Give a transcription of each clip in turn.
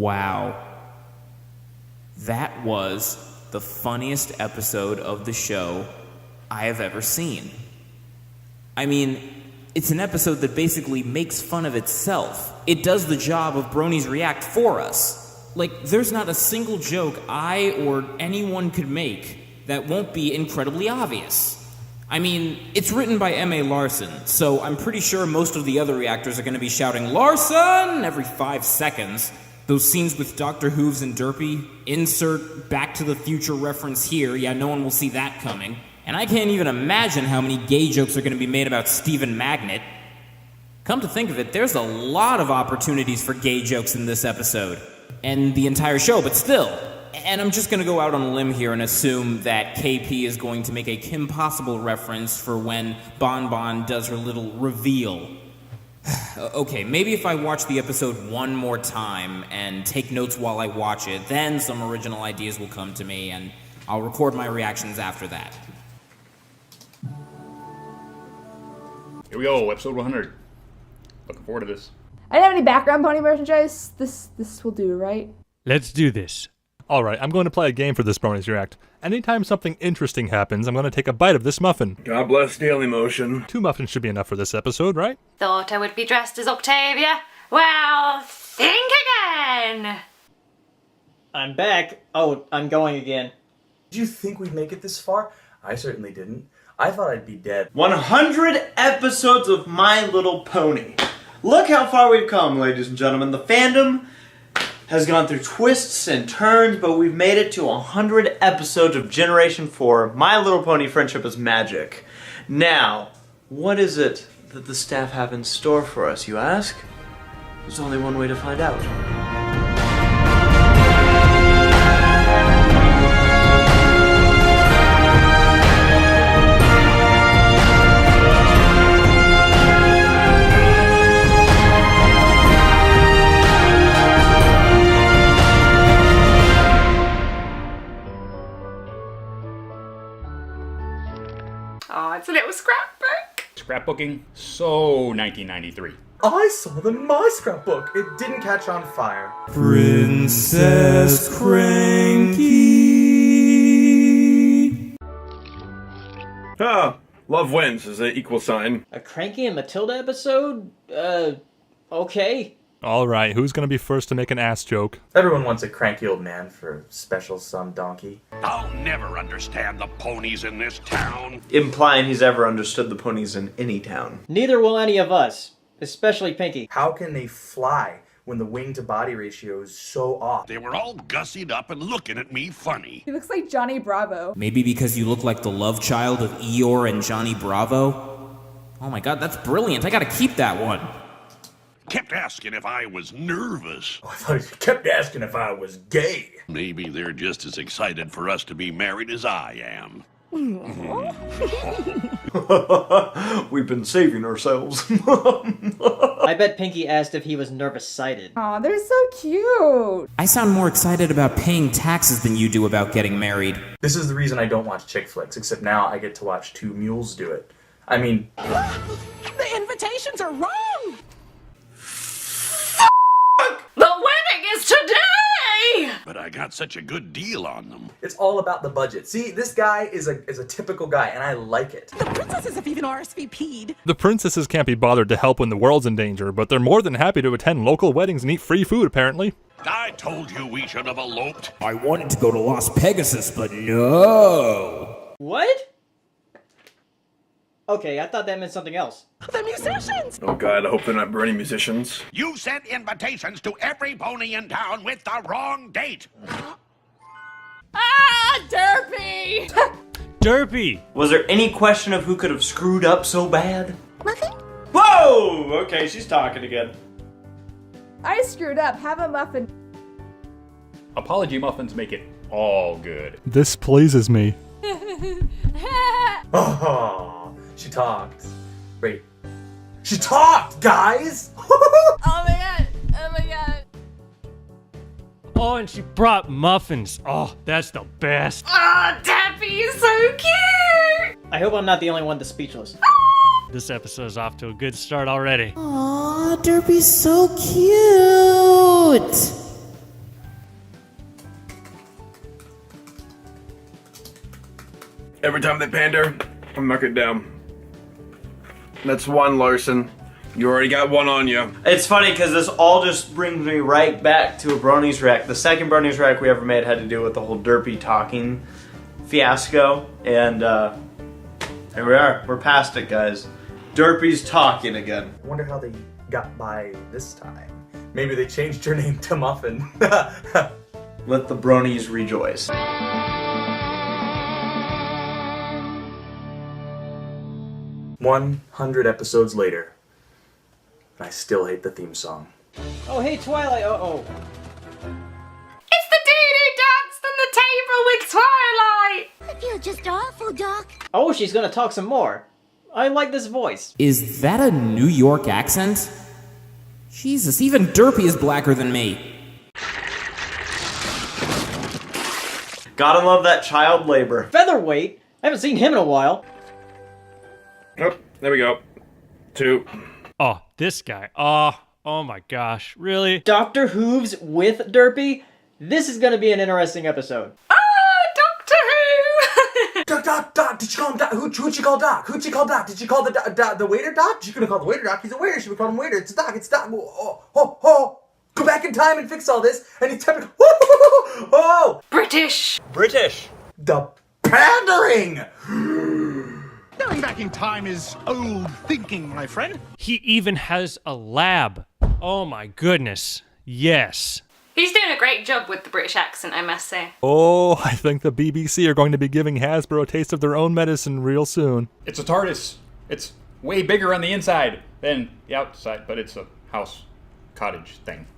Wow. That was the funniest episode of the show I have ever seen. I mean, it's an episode that basically makes fun of itself. It does the job of Bronies React for us. Like, there's not a single joke I or anyone could make that won't be incredibly obvious. I mean, it's written by M.A. Larson, so I'm pretty sure most of the other reactors are going to be shouting, "Larson!" every 5 seconds. Those scenes with Dr. Hooves and Derpy, insert Back to the Future reference here, yeah, no one will see that coming. And I can't even imagine how many gay jokes are going to be made about Stephen Magnet. Come to think of it, there's a lot of opportunities for gay jokes in this episode. And the entire show, but still. And I'm just going to go out on a limb here and assume that KP is going to make a Kim Possible reference for when Bon Bon does her little reveal. Okay, maybe if I watch the episode one more time and take notes while I watch it, then some original ideas will come to me, and I'll record my reactions after that. Here we go, episode 100. Looking forward to this. I didn't have any background pony merchandise. This will do, right? Let's do this. Alright, I'm going to play a game for this Bronies React. Anytime something interesting happens, I'm going to take a bite of this muffin. God bless Daily Motion. 2 muffins should be enough for this episode, right? Thought I would be dressed as Octavia? Well, think again! I'm back. Oh, I'm going again. Did you think we'd make it this far? I certainly didn't. I thought I'd be dead. 100 episodes of My Little Pony. Look how far we've come, ladies and gentlemen. The fandom has gone through twists and turns, but we've made it to 100 episodes of Generation 4, My Little Pony Friendship is Magic. Now, what is it that the staff have in store for us, you ask? There's only one way to find out. Oh, it's a little scrapbook. Scrapbooking, so 1993. I saw them in my scrapbook. It didn't catch on fire. Princess Cranky. Ah, love wins is an equal sign. A Cranky and Matilda episode? Okay. Alright, who's going to be first to make an ass joke? Everyone wants a cranky old man for a special some donkey. I'll never understand the ponies in this town. Implying he's ever understood the ponies in any town. Neither will any of us. Especially Pinky. How can they fly when the wing-to-body ratio is so off? They were all gussied up and looking at me funny. He looks like Johnny Bravo. Maybe because you look like the love child of Eeyore and Johnny Bravo? Oh my god, that's brilliant. I gotta keep that one. Kept asking if I was nervous. I thought he kept asking if I was gay. Maybe they're just as excited for us to be married as I am. We've been saving ourselves. I bet Pinky asked if he was nervous-sighted. Aw, they're so cute. I sound more excited about paying taxes than you do about getting married. This is the reason I don't watch chick flicks, except now I get to watch two mules do it. I mean... The invitations are wrong! The wedding is today! But I got such a good deal on them. It's all about the budget. See, this guy is a typical guy, and I like it. The princesses have even RSVP'd. The princesses can't be bothered to help when the world's in danger, but they're more than happy to attend local weddings and eat free food, apparently. I told you we should have eloped. I wanted to go to Las Pegasus, but no. What? Okay, I thought that meant something else. The musicians! Oh god, I hope they're not Bernie musicians. You sent invitations to every pony in town with the wrong date. Ah, Derpy! Derpy! Was there any question of who could have screwed up so bad? Muffin? Whoa! Okay, she's talking again. I screwed up. Have a muffin. Apology muffins make it all good. This pleases me. Oh, she talked. Wait. She talked, guys! Oh my god! Oh my god! Oh, and she brought muffins. Oh, that's the best. Oh, Derpy is so cute! I hope I'm not the only one that's speechless. This episode's off to a good start already. Aw, Derpy's so cute. Every time they pander, I mark it down. That's one, Larson. You already got one on you. It's funny because this all just brings me right back to a Bronies Rack. The second Bronies Rack we ever made had to do with the whole derpy talking fiasco. And here we are. We're past it, guys. Derpy's talking again. I wonder how they got by this time. Maybe they changed her name to Muffin. Let the Bronies rejoice. 100 episodes later, and I still hate the theme song. Oh, hey, Twilight. Uh-oh. It's the doo-doo dance on the table with Twilight! I feel just awful, Doc. Oh, she's gonna talk some more. I like this voice. Is that a New York accent? Jesus, even Derpy is blacker than me. Gotta love that child labor. Featherweight? I haven't seen him in a while. Oh, there we go. 2. Oh, this guy. Oh my gosh. Really? Dr. Hooves with Derpy? This is gonna be an interesting episode. Doctor Who! Doc, did you call him Doc? Who'd you call Doc? Who'd you call Doc? Did you call the waiter Doc? You couldn't call the waiter Doc. He's a waiter. She would call him waiter. It's Doc. Oh. Go back in time and fix all this. And he's typing, oh! British! The pandering! Going back in time is old thinking, my friend. He even has a lab. Oh my goodness. Yes. He's doing a great job with the British accent, I must say. Oh, I think the BBC are going to be giving Hasbro a taste of their own medicine real soon. It's a TARDIS. It's way bigger on the inside than the outside, but it's a house cottage thing.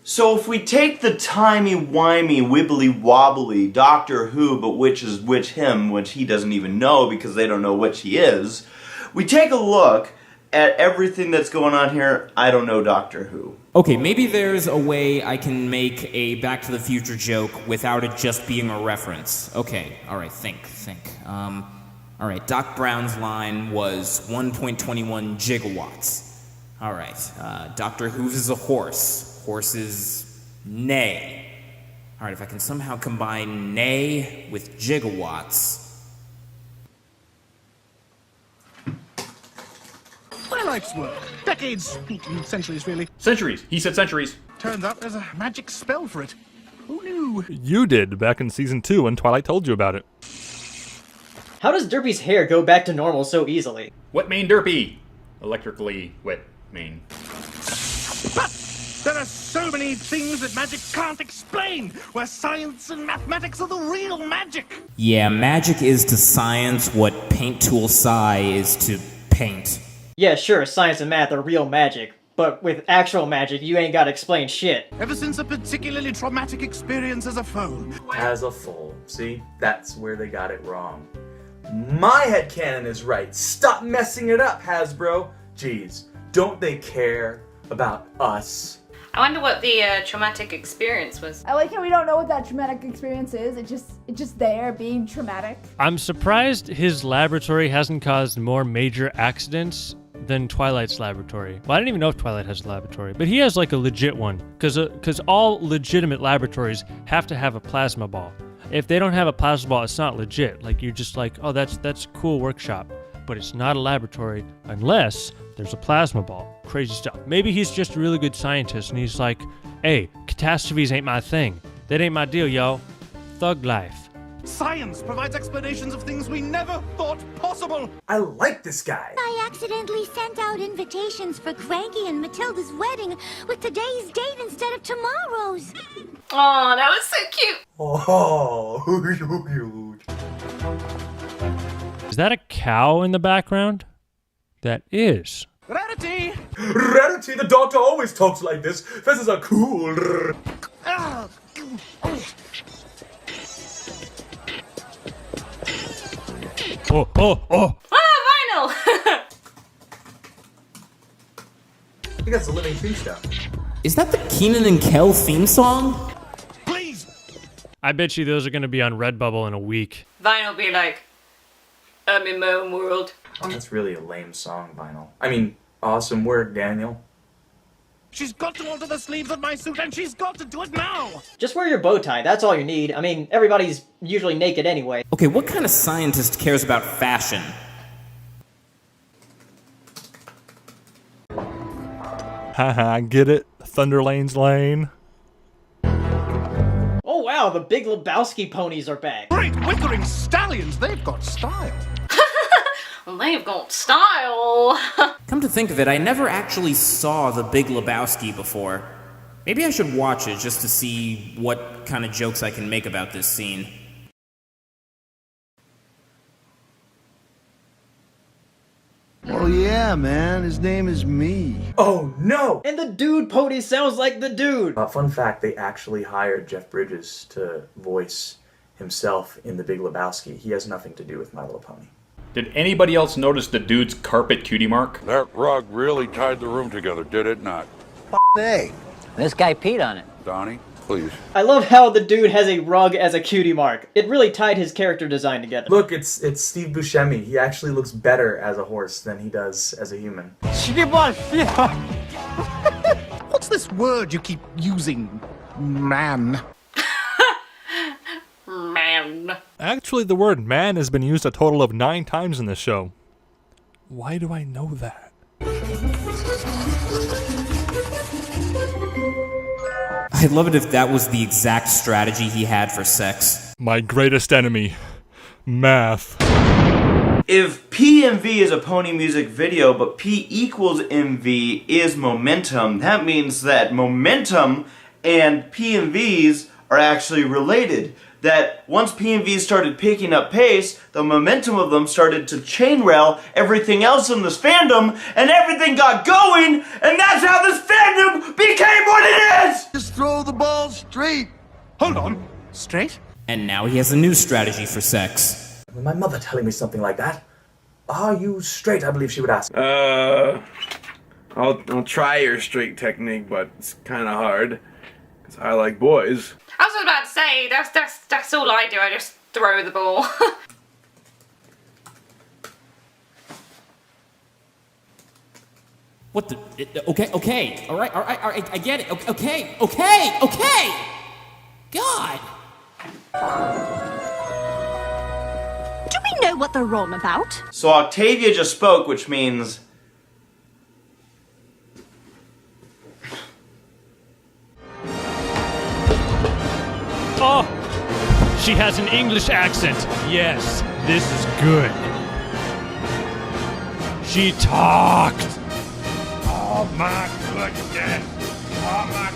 So if we take the timey-wimey, wibbly-wobbly Doctor Who, but which is which him, which he doesn't even know because they don't know which he is, we take a look at everything that's going on here. I don't know Doctor Who. Okay, maybe there's a way I can make a Back to the Future joke without it just being a reference. Okay, alright, think. Alright, Doc Brown's line was 1.21 gigawatts. Alright, Dr. Hooves is a horse. Horse is neigh. Alright, if I can somehow combine neigh with gigawatts. Twilight's work. Decades, centuries really. Centuries. He said centuries. Turns out there's a magic spell for it. Who knew? You did back in season 2 when Twilight told you about it. How does Derpy's hair go back to normal so easily? Wet Mane Derpy. Electrically wet mane. But there are so many things that magic can't explain, where science and mathematics are the real magic. Yeah, magic is to science what Paint Tool Psi is to paint. Yeah, sure, science and math are real magic, but with actual magic, you ain't gotta explain shit. Ever since a particularly traumatic experience as a foal. As a foal. See? That's where they got it wrong. My headcanon is right. Stop messing it up, Hasbro. Jeez, don't they care about us? I wonder what the traumatic experience was. I like how we don't know what that traumatic experience is. It's just there being traumatic. I'm surprised his laboratory hasn't caused more major accidents than Twilight's laboratory. Well, I didn't even know if Twilight has a laboratory, but he has like a legit one, because all legitimate laboratories have to have a plasma ball. If they don't have a plasma ball, it's not legit. Like, you're just like, oh, that's a cool workshop, but it's not a laboratory unless there's a plasma ball. Crazy stuff. Maybe he's just a really good scientist and he's like, hey, catastrophes ain't my thing. That ain't my deal, yo. Thug life. Science provides explanations of things we never thought possible. I like this guy. I accidentally sent out invitations for Cranky and Matilda's wedding with today's date instead of tomorrow's. Oh, that was so cute. Oh, huge. Is that a cow in the background? That is. Rarity! Rarity, the doctor always talks like this. Feathers are cool. Ah, Oh. Ah, vinyl! I think that's a living theme stuff. Is that the Keenan and Kel theme song? please! I bet you those are going to be on Redbubble in a week. Vinyl be like, I'm in my own world. That's really a lame song, Vinyl. I mean, awesome work, Daniel. She's got to alter the sleeves of my suit, and she's got to do it now! Just wear your bow tie, that's all you need. I mean, everybody's usually naked anyway. Okay, what kind of scientist cares about fashion? Haha, get it? Thunderlane's lane. Oh wow, the Big Lebowski ponies are back. Great wickering stallions, they've got style. They've got style. Come to think of it, I never actually saw The Big Lebowski before. Maybe I should watch it just to see what kind of jokes I can make about this scene. Oh yeah, man. His name is me. Oh no! And the dude pony sounds like the dude! Fun fact, they actually hired Jeff Bridges to voice himself in The Big Lebowski. He has nothing to do with My Little Pony. Did anybody else notice the dude's carpet cutie mark? That rug really tied the room together, did it not? Hey. This guy peed on it. Donnie, please. I love how the dude has a rug as a cutie mark. It really tied his character design together. Look, it's Steve Buscemi. He actually looks better as a horse than he does as a human. What's this word you keep using, man? Man. Actually, the word man has been used a total of 9 times in this show. Why do I know that? I'd love it if that was the exact strategy he had for sex. My greatest enemy. Math. If P and V is a pony music video, but P equals MV is momentum, that means that momentum and P and V's are actually related. That once P and V started picking up pace, the momentum of them started to chainrail everything else in this fandom, and everything got going, and that's how this fandom became what it is! Just throw the ball straight. Hold on. Straight? And now he has a new strategy for sex. My mother telling me something like that. Are you straight? I believe she would ask. I'll try your straight technique, but it's kind of hard. Because I like boys. I was about to say, that's all I do, I just throw the ball. What the? Okay. All right, I get it. Okay. God. Do we know what they're wrong about? So Octavia just spoke, which means... Oh! She has an English accent. Yes, this is good. She talked. Oh my goodness. Oh my...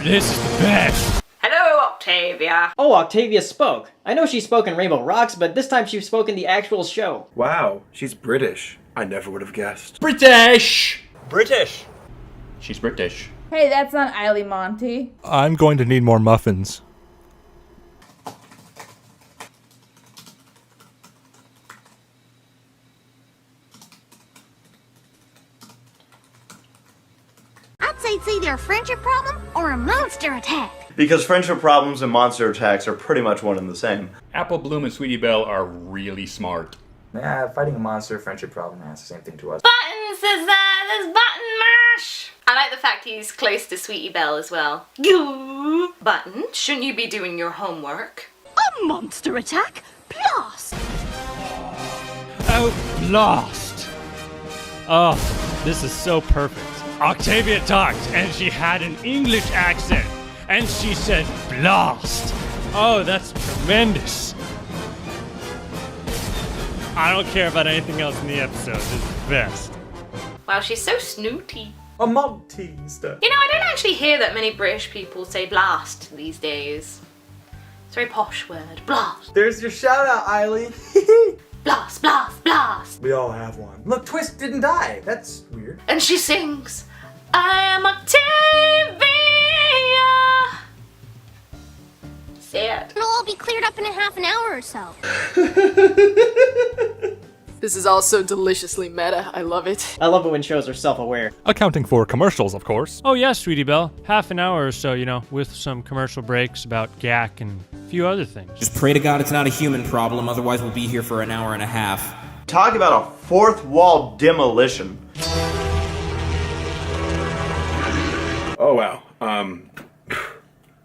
This is the best. Hello, Octavia. Oh, Octavia spoke. I know she spoke in Rainbow Rocks, but this time she spoke in the actual show. Wow, she's British. I never would have guessed. British! British. She's British. Hey, that's not Eily Monty. I'm going to need more muffins. I'd say it's either a friendship problem or a monster attack. Because friendship problems and monster attacks are pretty much one and the same. Apple Bloom and Sweetie Belle are really smart. Yeah, fighting a monster, friendship problem, that's the same thing to us. Buttons is there, there's button mash. I like the fact he's close to Sweetie Belle as well. Goo! Button, shouldn't you be doing your homework? A monster attack? Blast! Oh, blast. Oh, this is so perfect. Octavia talked, and she had an English accent, and she said blast. Oh, that's tremendous. I don't care about anything else in the episode. This is the best. Wow, she's so snooty. A Malteser. You know, I don't actually hear that many British people say blast these days. It's a very posh word. Blast. There's your shout out, Eily. Blast, blast, blast. We all have one. Look, Twist didn't die. That's weird. And she sings, I am Octavia. Sad. It'll all be cleared up in a half an hour or so. This is also deliciously meta. I love it. I love it when shows are self-aware. Accounting for commercials, of course. Oh yeah, Sweetie Belle. Half an hour or so, you know, with some commercial breaks about GAC and a few other things. Just pray to God it's not a human problem, otherwise we'll be here for an hour and a half. Talk about a fourth wall demolition. Oh wow.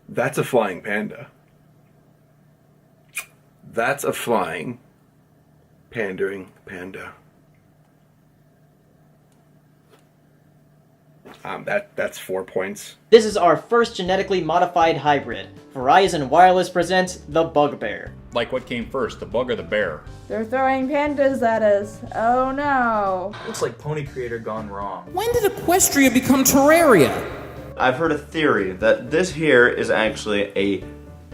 That's a flying panda. That's a flying, pandering panda. That's 4 points. This is our first genetically modified hybrid. Verizon Wireless presents the Bugbear. Like what came first, the bug or the bear? They're throwing pandas at us. Oh no. Looks like Pony Creator gone wrong. When did Equestria become Terraria? I've heard a theory that this here is actually a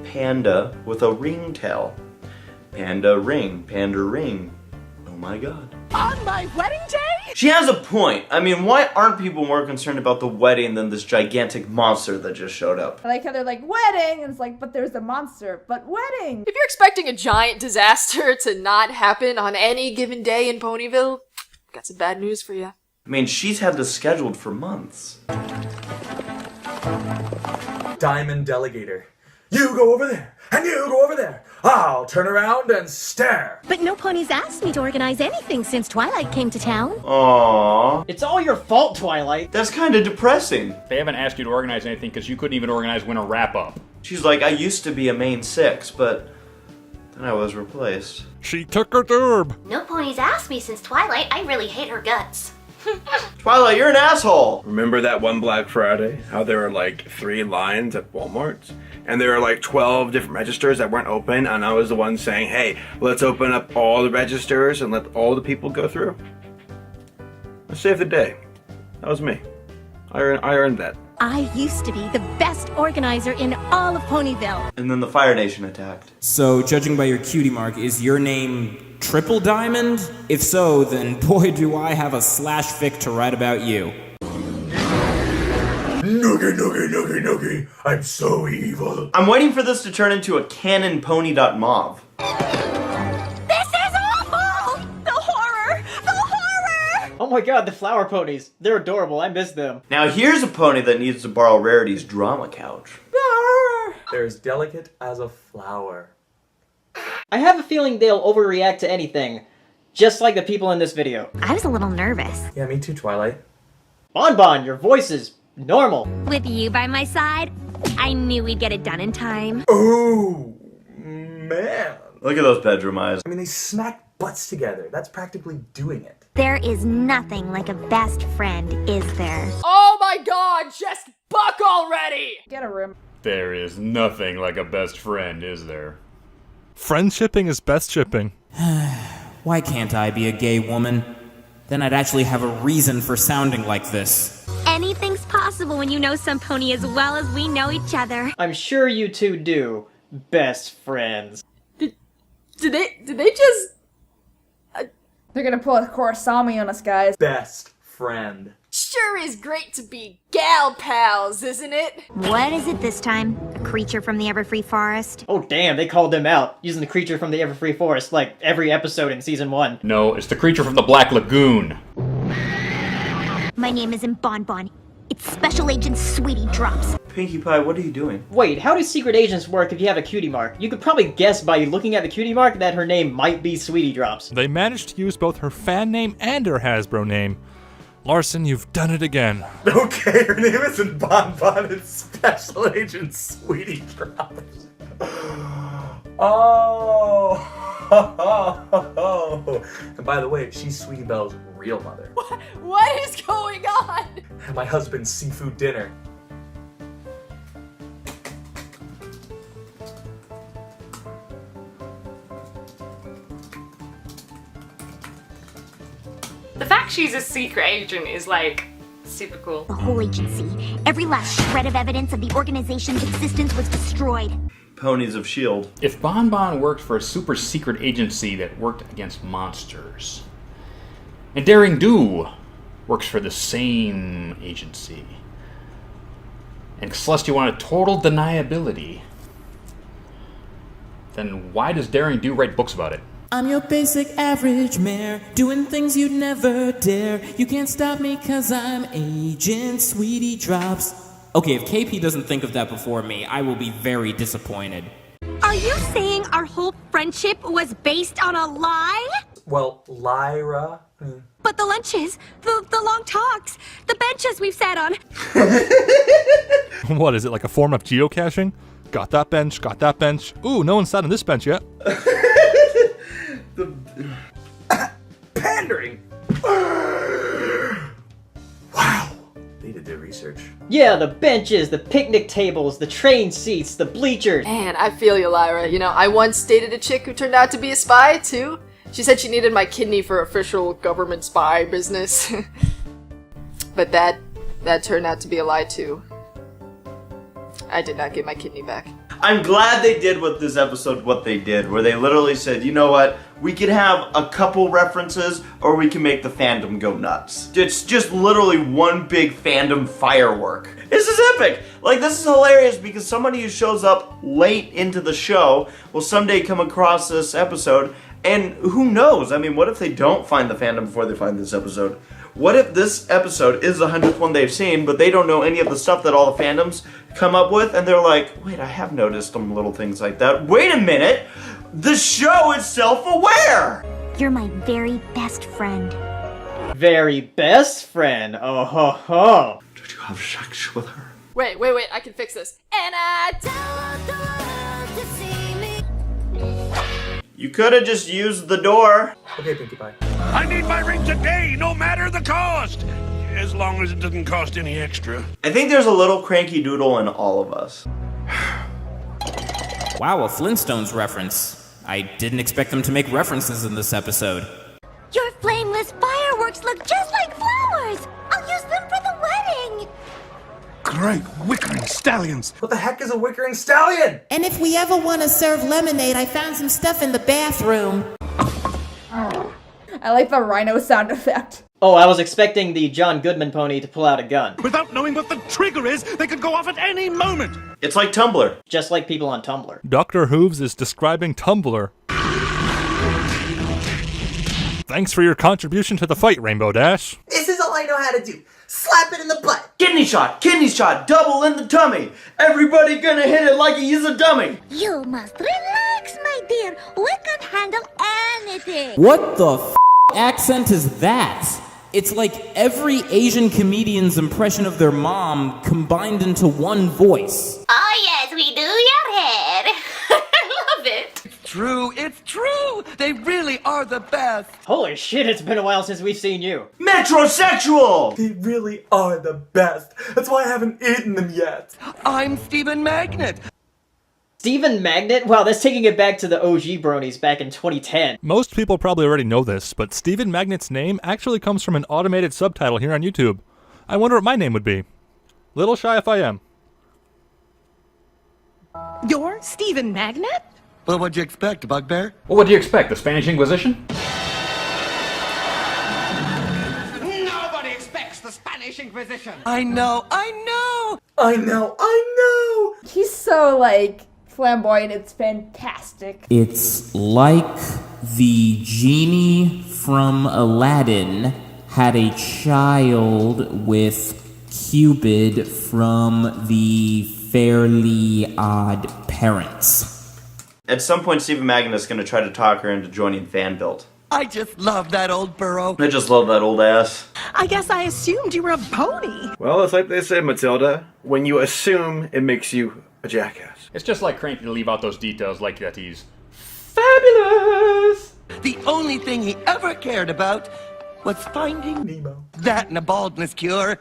panda with a ringtail. Panda ring, panda ring. Oh my god. On my wedding day? She has a point. I mean, why aren't people more concerned about the wedding than this gigantic monster that just showed up? I like how they're like, wedding! And it's like, but there's a monster. But wedding! If you're expecting a giant disaster to not happen on any given day in Ponyville, got some bad news for you. I mean, she's had this scheduled for months. Diamond Delegator. You go over there, and you go over there. I'll turn around and stare. But no ponies asked me to organize anything since Twilight came to town. Aww. It's all your fault, Twilight. That's kind of depressing. They haven't asked you to organize anything because you couldn't even organize winter wrap-up. She's like, I used to be a main 6, but then I was replaced. She took her derb. No ponies asked me since Twilight. I really hate her guts. Twilight, you're an asshole! Remember that one Black Friday? How there were like 3 lines at Walmart? And there were like 12 different registers that weren't open, and I was the one saying, hey, let's open up all the registers and let all the people go through. I saved the day. That was me. I earned that. I used to be the best organizer in all of Ponyville. And then the Fire Nation attacked. So, judging by your cutie mark, is your name Triple Diamond? If so, then boy do I have a slash fic to write about you. Noogie, noogie, noogie, noogie. I'm so evil. I'm waiting for this to turn into a canon pony.mov. This is awful! The horror! The horror! Oh my god, the flower ponies. They're adorable. I miss them. Now here's a pony that needs to borrow Rarity's drama couch. They're as delicate as a flower. I have a feeling they'll overreact to anything. Just like the people in this video. I was a little nervous. Yeah, me too, Twilight. Bonbon, your voice is normal. With you by my side, I knew we'd get it done in time. Oh, man. Look at those bedroom eyes. I mean, they smack butts together. That's practically doing it. There is nothing like a best friend, is there? Oh my god, just buck already! Get a room. There is nothing like a best friend, is there? Friend shipping is best shipping. Why can't I be a gay woman? Then I'd actually have a reason for sounding like this. Anything's possible when you know some pony as well as we know each other. I'm sure you two do. Best friends. Did they just... They're gonna pull a Korosami on us, guys. Best friend. Sure is great to be gal pals, isn't it? What is it this time? A creature from the Everfree Forest? Oh damn, they called them out, using the creature from the Everfree Forest like every episode in season 1. No, it's the creature from the Black Lagoon. My name isn't Bonbon. It's Special Agent Sweetie Drops. Pinkie Pie, what are you doing? Wait, how do secret agents work if you have a cutie mark? You could probably guess by looking at the cutie mark that her name might be Sweetie Drops. They managed to use both her fan name and her Hasbro name. Larson, you've done it again. Okay, her name isn't Bonbon, it's Special Agent Sweetie Drops. Oh. And by the way, she's Sweetie Belle's real mother. What is going on? And my husband's seafood dinner. The fact she's a secret agent is like super cool. The whole agency. Every last shred of evidence of the organization's existence was destroyed. Ponies of S.H.I.E.L.D. If Bonbon worked for a super secret agency that worked against monsters, and Daring Do works for the same agency, and Celestia wanted total deniability, then why does Daring Do write books about it? I'm your basic average mare, doing things you'd never dare. You can't stop me cause I'm Agent Sweetie Drops. Okay, if KP doesn't think of that before me, I will be very disappointed. Are you saying our whole friendship was based on a lie? Well, Lyra. But the lunches, the long talks, the benches we've sat on. What is it, like a form of geocaching? Got that bench, got that bench. Ooh, no one's sat on this bench yet. Pandering! Wow. They did their research. Yeah, the benches, the picnic tables, the train seats, the bleachers. Man, I feel you, Lyra. You know, I once dated a chick who turned out to be a spy, too. She said she needed my kidney for official government spy business. But that turned out to be a lie, too. I did not get my kidney back. I'm glad they did with this episode what they did, where they literally said, you know what, we could have a couple references, or we can make the fandom go nuts. It's just literally one big fandom firework. This is epic! Like, this is hilarious because somebody who shows up late into the show will someday come across this episode, and who knows? I mean, what if they don't find the fandom before they find this episode? What if this episode is the 100th one they've seen, but they don't know any of the stuff that all the fandoms come up with, and they're like, wait, I have noticed some little things like that. Wait a minute! The show is self-aware! You're my very best friend. Very best friend. Oh ho ho. Did you have sex with her? Wait, I can fix this. And I don't to see me. You could have just used the door. Okay, Pinkie Pie. I need my ring today, no matter the cost. As long as it doesn't cost any extra. I think there's a little cranky doodle in all of us. Wow, a Flintstones reference. I didn't expect them to make references in this episode. Your flameless fireworks look just like flowers. I'll use them for the wedding. Great wickering stallions. What the heck is a wickering stallion? And if we ever want to serve lemonade, I found some stuff in the bathroom. I like the rhino sound effect. Oh, I was expecting the John Goodman pony to pull out a gun. Without knowing what the trigger is, they could go off at any moment. It's like Tumblr. Just like people on Tumblr. Dr. Hooves is describing Tumblr. Thanks for your contribution to the fight, Rainbow Dash. This is all I know how to do. Slap it in the butt. Kidney shot, double in the tummy. Everybody gonna hit it like he's a dummy. You must relax, my dear. We can handle anything. What the accent is that? It's like every Asian comedian's impression of their mom combined into one voice. Oh yes, we do your head. I love it. It's true! They really are the best! Holy shit, it's been a while since we've seen you. Metrosexual! They really are the best. That's why I haven't eaten them yet. I'm Stephen Magnet. Stephen Magnet? Wow, that's taking it back to the OG bronies back in 2010. Most people probably already know this, but Stephen Magnet's name actually comes from an automated subtitle here on YouTube. I wonder what my name would be. Little shy if I am. You're Stephen Magnet? Well, what'd you expect, Bugbear? Well, what do you expect, the Spanish Inquisition? Nobody expects the Spanish Inquisition! I know! He's so, like, flamboyant, it's fantastic. It's like the genie from Aladdin had a child with Cupid from the Fairly Odd Parents. At some point, Stephen Magnet is going to try to talk her into joining Fanbuilt. I just love that old burro. I just love that old ass. I guess I assumed you were a pony. Well, it's like they said, Matilda. When you assume, it makes you a jackass. It's just like Cranky to leave out those details like that he's fabulous. The only thing he ever cared about was finding Nemo. That and a baldness cure.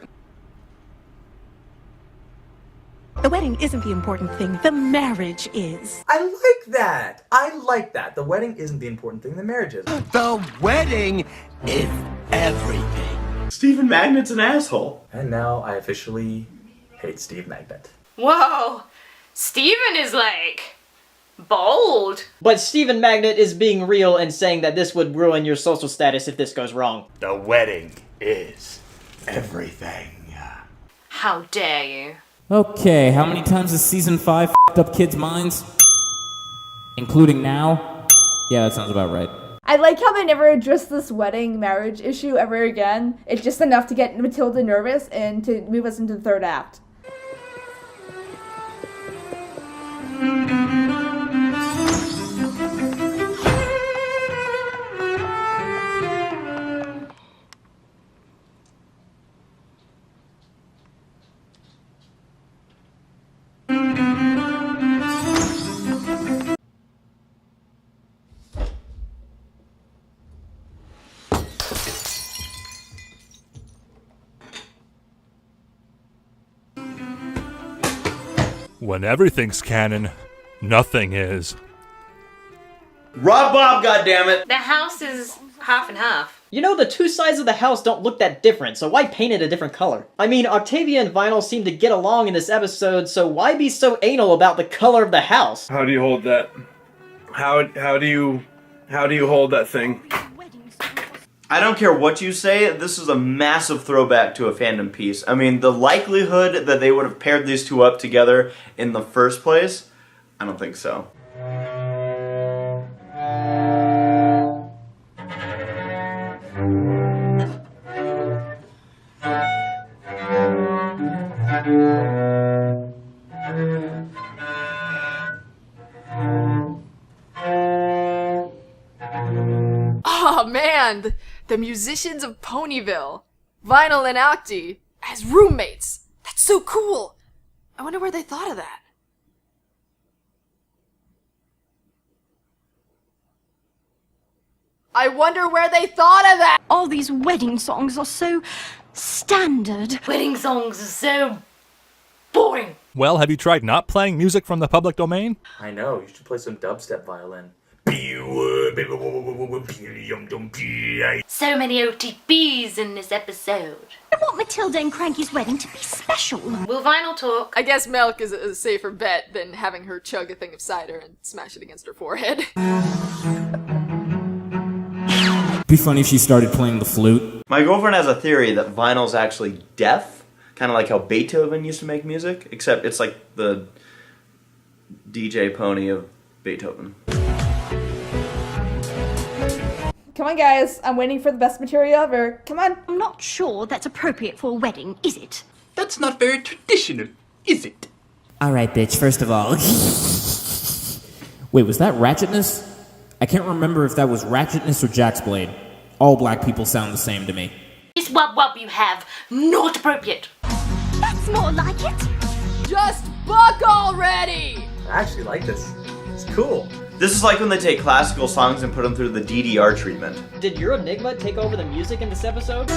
The wedding isn't the important thing. The marriage is. I like that. The wedding isn't the important thing. The marriage is. The wedding is everything. Stephen Magnet's an asshole. And now I officially hate Steve Magnet. Whoa, Steven is like bold. But Stephen Magnet is being real and saying that this would ruin your social status if this goes wrong. The wedding is everything. How dare you? Okay, how many times has season 5 f***ed up kids' minds? Including now? Yeah, that sounds about right. I like how they never address this wedding marriage issue ever again. It's just enough to get Matilda nervous and to move us into the third act. When everything's canon, nothing is. Rob Bob, goddammit! The house is half and half. You know, the two sides of the house don't look that different, so why paint it a different color? I mean, Octavia and Vinyl seem to get along in this episode, so why be so anal about the color of the house? How do you hold that? How do you hold that thing? I don't care what you say, this is a massive throwback to a fandom piece. I mean, the likelihood that they would have paired these two up together in the first place, I don't think so. Oh man, the musicians of Ponyville, Vinyl and Octi, as roommates. That's so cool. I wonder where they thought of that. I wonder where they thought of that. All these wedding songs are so standard. Wedding songs are so boring. Well, have you tried not playing music from the public domain? I know, you should play some dubstep violin. So many OTPs in this episode. I want Matilda and Cranky's wedding to be special. Will Vinyl talk? I guess milk is a safer bet than having her chug a thing of cider and smash it against her forehead. Be funny if she started playing the flute. My girlfriend has a theory that vinyl's actually deaf, kind of like how Beethoven used to make music, except it's like the DJ Pony of Beethoven. Come on, guys. I'm waiting for the best material ever. Come on. I'm not sure that's appropriate for a wedding, is it? That's not very traditional, is it? Alright, bitch, first of all. Wait, was that Ratchetness? I can't remember if that was Ratchetness or Jack's Blade. All black people sound the same to me. This wub you have, not appropriate. That's more like it. Just buck already! I actually like this. It's cool. This is like when they take classical songs and put them through the DDR treatment. Did your Enigma take over the music in this episode?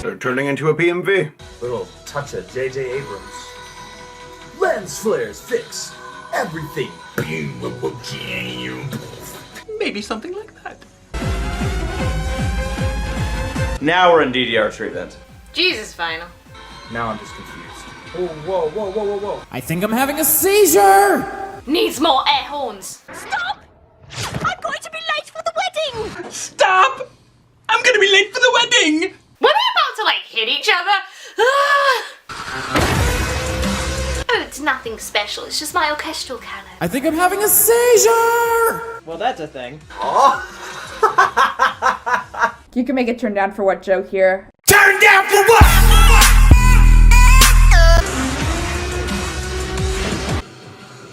They're turning into a PMV. Little touch of J.J. Abrams. Lens flares fix everything. Maybe something like that. Now we're in DDR treatment. Jesus, Vinyl. Now I'm just confused. Whoa, whoa, whoa, whoa, whoa, whoa. I think I'm having a seizure! Needs more air horns. Stop! I'm going to be late for the wedding! Stop! I'm gonna be late for the wedding! Were they about to, like, hit each other? Oh, it's nothing special. It's just my orchestral canon. I think I'm having a seizure! Well, that's a thing. You can make it turn down for what joke here? Turn down for what?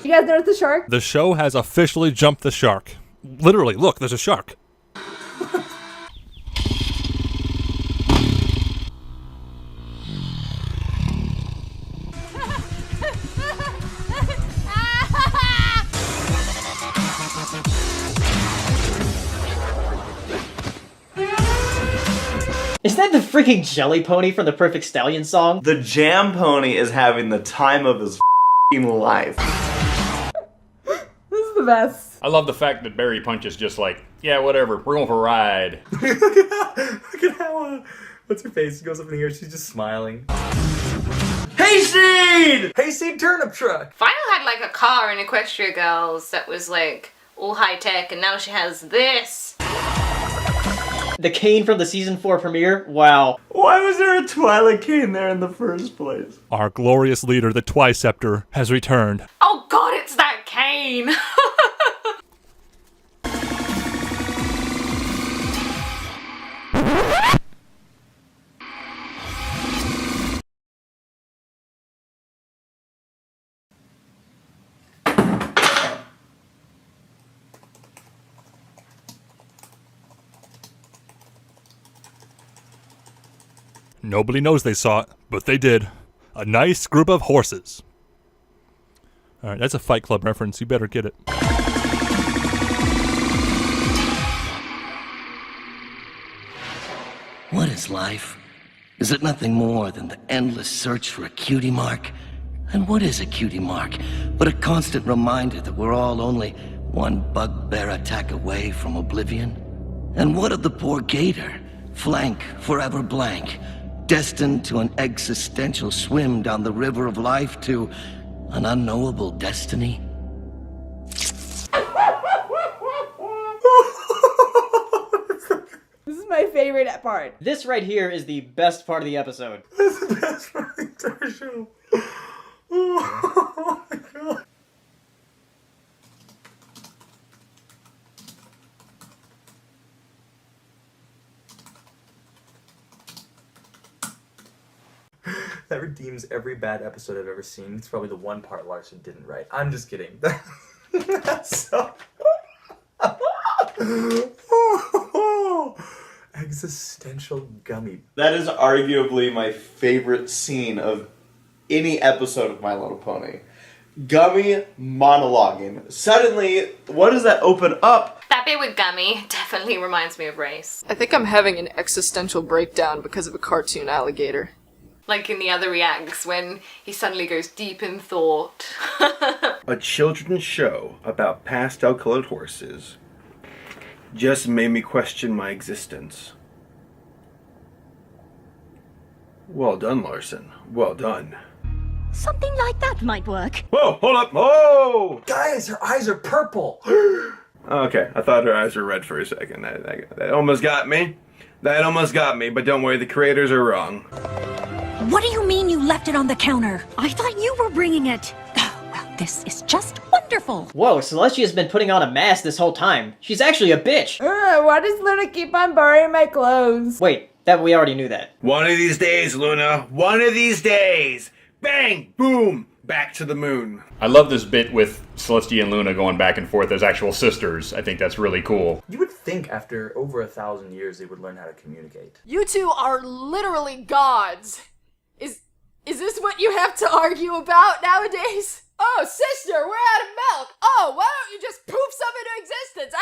You guys notice the shark? The show has officially jumped the shark. Literally, look, there's a shark. Is that the freaking jelly pony from the Perfect Stallion song? The jam pony is having the time of his life. This is the best. I love the fact that Barry Punch is just like, yeah, whatever, we're going for a ride. Look at how, what's her face? She goes up in the air, she's just smiling. Hayseed! Hayseed turnip truck! Final had like a car in Equestria Girls that was like all high tech, and now she has this. The cane from the season 4 premiere? Wow. Why was there a Twilight cane there in the first place? Our glorious leader, the Twiceptor, has returned. Oh god, it's that cane! Nobody knows they saw it, but they did. A nice group of horses. Alright, that's a Fight Club reference. You better get it. What a this life? Is it nothing more than the endless search for a cutie mark? And what is a cutie mark but a constant reminder that we're all only one bugbear attack away from oblivion? And what of the poor gator, flank forever blank, destined to an existential swim down the river of life to an unknowable destiny? This is my favorite part. This right here is the best part of the episode. This is the best part of the entire show. Oh my god. That redeems every bad episode I've ever seen. It's probably the one part Larson didn't write. I'm just kidding. That's so... Existential gummy. That is arguably my favorite scene of any episode of My Little Pony. Gummy monologuing. Suddenly, what does that open up? That bit with Gummy definitely reminds me of Race. I think I'm having an existential breakdown because of a cartoon alligator. Like in the other reacts when he suddenly goes deep in thought. A children's show about pastel-colored horses just made me question my existence. Well done, Larson. Well done. Something like that might work. Whoa, hold up. Whoa! Guys, her eyes are purple. Okay, I thought her eyes were red for a second. That almost got me. That almost got me, but don't worry, the creators are wrong. What do you mean you left it on the counter? I thought you were bringing it. Oh, well, this is just wonderful. Whoa, Celestia's been putting on a mask this whole time. She's actually a bitch. Why does Luna keep on borrowing my clothes? Wait, that we already knew that. One of these days, Luna. One of these days. Bang! Boom! Back to the moon. I love this bit with Celestia and Luna going back and forth as actual sisters. I think that's really cool. You would think after over 1,000 years they would learn how to communicate. You two are literally gods. Is this what you have to argue about nowadays? Oh, sister, we're out of milk. Oh, why don't you just poof some into existence?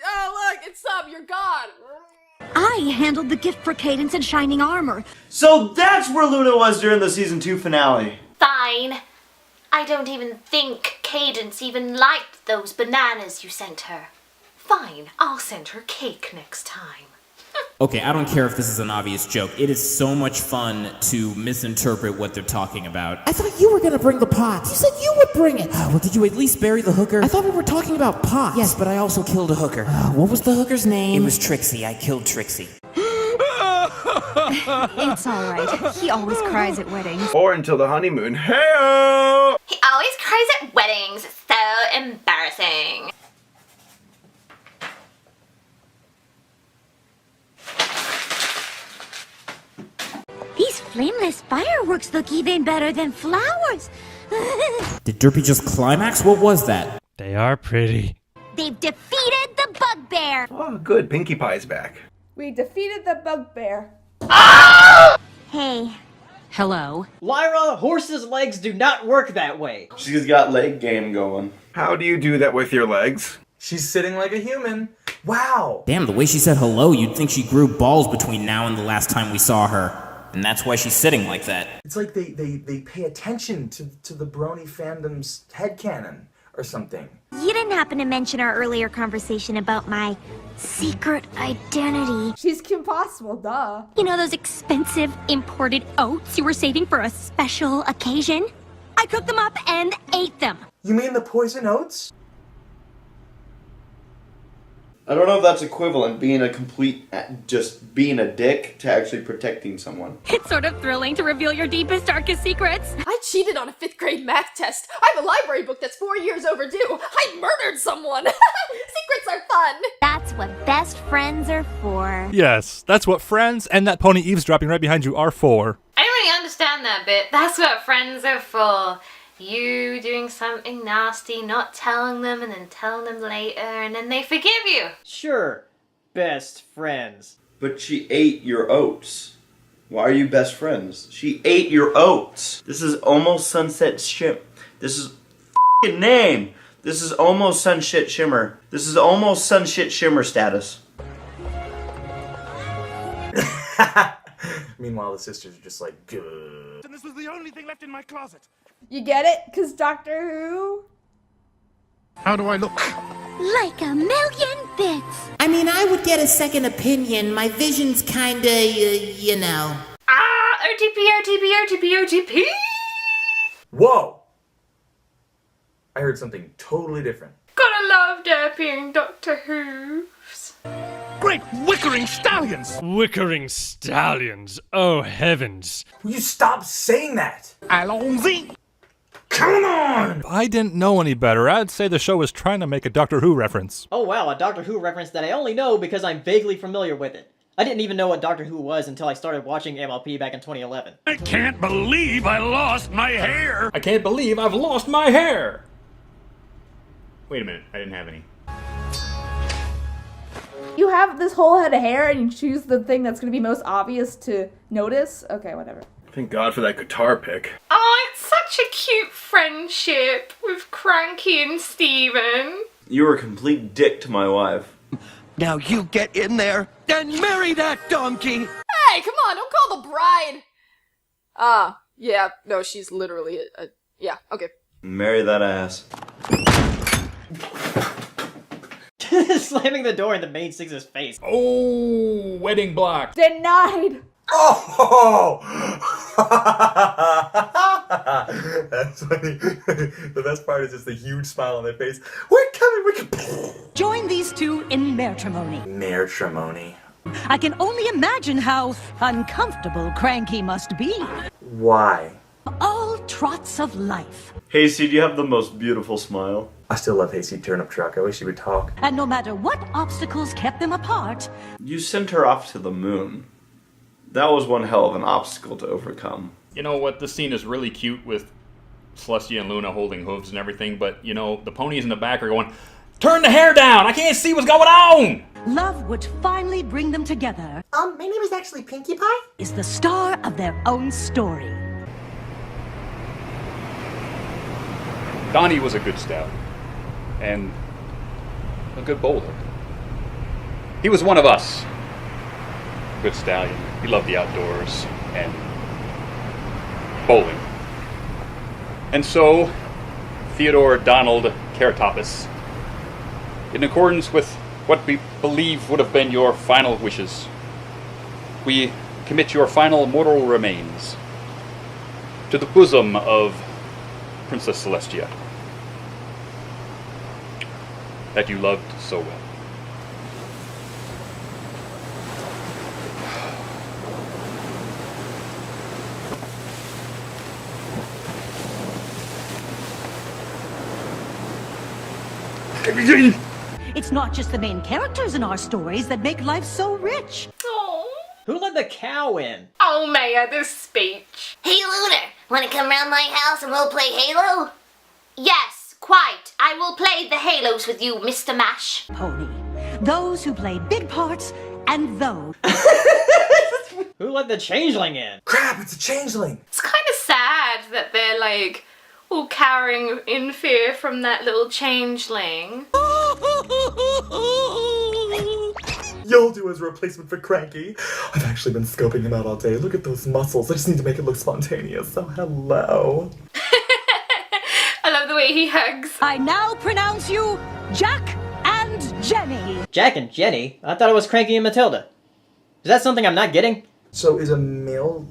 Oh, look, it's some. You're gone. I handled the gift for Cadence and Shining Armor. So that's where Luna was during the season 2 finale. Fine. I don't even think Cadence even liked those bananas you sent her. Fine, I'll send her cake next time. Okay, I don't care if this is an obvious joke. It is so much fun to misinterpret what they're talking about. I thought you were gonna bring the pot. You said you would bring it. Well, did you at least bury the hooker? I thought we were talking about pots. Yes, but I also killed a hooker. What was the hooker's name? It was Trixie. I killed Trixie. It's alright. He always cries at weddings. Or until the honeymoon. Hey-o! He always cries at weddings. It's so embarrassing. These flameless fireworks look even better than flowers. Did Derpy just climax? What was that? They are pretty. They've defeated the bugbear. Oh, good. Pinkie Pie's back. We defeated the bugbear. Hey. Hello. Lyra, horses' legs do not work that way. She's got leg game going. How do you do that with your legs? She's sitting like a human. Wow. Damn, the way she said hello, you'd think she grew balls between now and the last time we saw her. And that's why she's sitting like that. It's like they pay attention to the Brony fandom's headcanon or something. You didn't happen to mention our earlier conversation about my secret identity. She's Kim Possible, duh. You know those expensive imported oats you were saving for a special occasion? I cooked them up and ate them. You mean the poison oats? I don't know if that's equivalent, being a complete, just being a dick to actually protecting someone. It's sort of thrilling to reveal your deepest, darkest secrets. I cheated on a 5th grade math test. I have a library book that's 4 years overdue. I murdered someone. Secrets are fun. That's what best friends are for. Yes, that's what friends and that pony eavesdropping right behind you are for. I don't really understand that bit. That's what friends are for. You doing something nasty, not telling them, and then telling them later, and then they forgive you. Sure, best friends. But she ate your oats. Why are you best friends? She ate your oats. This is almost sunset ship. This is f***ing name. This is almost sunshit shimmer. This is almost sunshit shimmer status. Meanwhile, the sisters are just like, good. And this was the only thing left in my closet. You get it? Because Doctor Who? How do I look? Like a million bits. I mean, I would get a second opinion. My vision's kinda, you know. OTP. Whoa! I heard something totally different. Gotta love derpying Doctor Who's. Great Wickering Stallions! Wickering stallions. Oh, heavens. Will you stop saying that? Allons-y! Come on! If I didn't know any better, I'd say the show is trying to make a Doctor Who reference. Oh wow, a Doctor Who reference that I only know because I'm vaguely familiar with it. I didn't even know what Doctor Who was until I started watching MLP back in 2011. I can't believe I lost my hair! I can't believe I've lost my hair! Wait a minute, I didn't have any. You have this whole head of hair and you choose the thing that's going to be most obvious to notice? Okay, whatever. Thank God for that guitar pick. Oh, it's such a cute friendship with Cranky and Steven. You were a complete dick to my wife. Now you get in there and marry that donkey! Hey, come on, don't call the bride! Yeah, no, she's literally yeah, okay. Marry that ass. Slamming the door in the main six's face. Oh, wedding block. Denied! Oh! That's funny. The best part is just the huge smile on their face. We're coming! Join these two in matrimony. Matrimony. I can only imagine how uncomfortable Cranky must be. Why? All trots of life. Hasty, do you have the most beautiful smile? I still love Hasty Turnip Truck. I wish he would talk. And no matter what obstacles kept them apart, You sent her off to the moon. That was one hell of an obstacle to overcome. You know what? This scene is really cute with Celestia and Luna holding hooves and everything, but, you know, the ponies in the back are going, turn the hair down! I can't see what's going on! love would finally bring them together. My name is actually Pinkie Pie. Is the star of their own story. Donnie was a good scout and a good bowler. He was one of us. Good stallion. He loved the outdoors and bowling. And so, Theodore Donald Keratopis, in accordance with what we believe would have been your final wishes, we commit your final mortal remains to the bosom of Princess Celestia, that you loved so well. It's not just the main characters in our stories that make life so rich. Oh. Who let the cow in? Oh, Maya, this speech. Hey, Lunar, wanna come round my house and we'll play Halo? Yes, quite. I will play the Halos with you, Mr. Mash. Pony. Those who played big parts and those. Who let the changeling in? Crap, it's a changeling. It's kind of sad that they're like all cowering in fear from that little changeling. You'll do as a replacement for Cranky. I've actually been scoping him out all day. Look at those muscles. I just need to make it look spontaneous. So hello. I love the way he hugs. I now pronounce you Jack and Jenny. Jack and Jenny? I thought it was Cranky and Matilda. Is that something I'm not getting? So is a male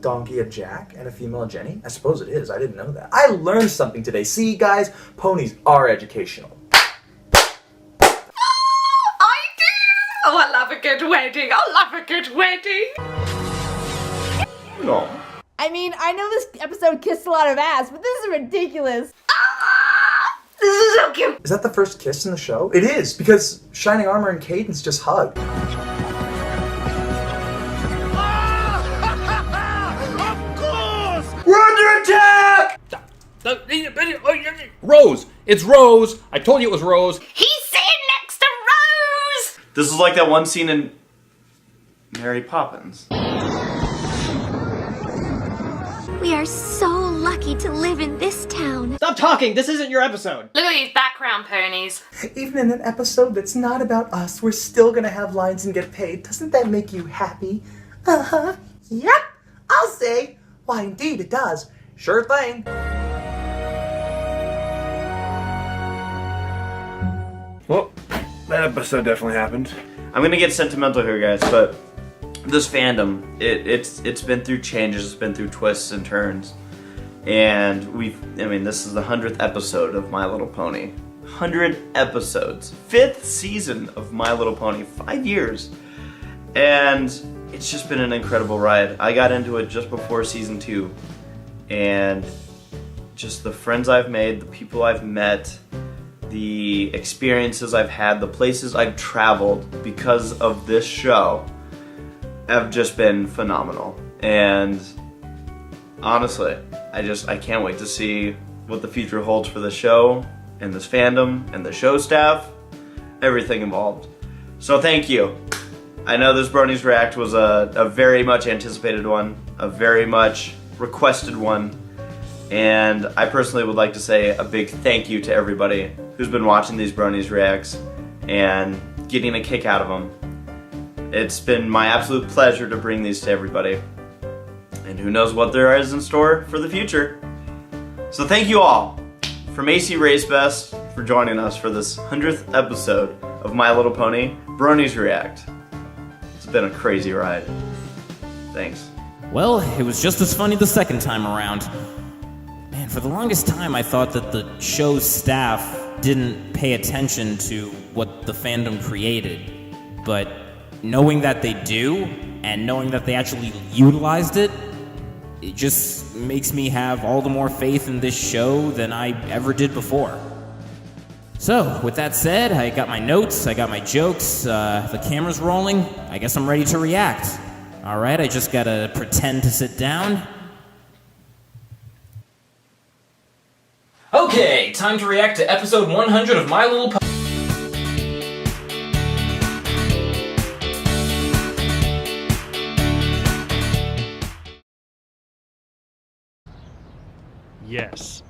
donkey a Jack and a female a Jenny? I suppose it is. I didn't know that. I learned something today. See, guys, ponies are educational. Oh, I love a good wedding. I love a good wedding. No. I mean, I know this episode kissed a lot of ass, but this is ridiculous. This is so cute. Is that the first kiss in the show? It is, because Shining Armor and Cadence just hug. We're under attack! Rose! It's Rose! I told you it was Rose. He's sitting next to Rose! This is like that one scene in Mary Poppins. We are so lucky to live in this town. Stop talking! This isn't your episode! Look at these background ponies. Even in an episode that's not about us, we're still gonna have lines and get paid. Doesn't that make you happy? Uh-huh. Yep, I'll say. Why, indeed it does. Sure thing. Well, that episode definitely happened. I'm gonna get sentimental here, guys, but this fandom, it's been through changes, it's been through twists and turns, and this is the 100th episode of My Little Pony. 100 episodes. 5th season of My Little Pony. 5 years. And it's just been an incredible ride. I got into it just before season 2, and just the friends I've made, the people I've met, the experiences I've had, the places I've traveled because of this show have just been phenomenal. And honestly, I can't wait to see what the future holds for the show and this fandom and the show staff, everything involved. So thank you. I know this Bronies React was a very much anticipated one, a very much requested one, and I personally would like to say a big thank you to everybody who's been watching these Bronies Reacts and getting a kick out of them. It's been my absolute pleasure to bring these to everybody, and who knows what there is in store for the future. So thank you all, from ACRacebest, for joining us for this 100th episode of My Little Pony Bronies React. It's been a crazy ride. Thanks. Well, it was just as funny the second time around. Man, for the longest time I thought that the show's staff didn't pay attention to what the fandom created. But knowing that they do, and knowing that they actually utilized it, it just makes me have all the more faith in this show than I ever did before. So, with that said, I got my notes, I got my jokes, the camera's rolling, I guess I'm ready to react. Alright, I just gotta pretend to sit down. Okay, time to react to episode 100 of My Little Pony. Yes.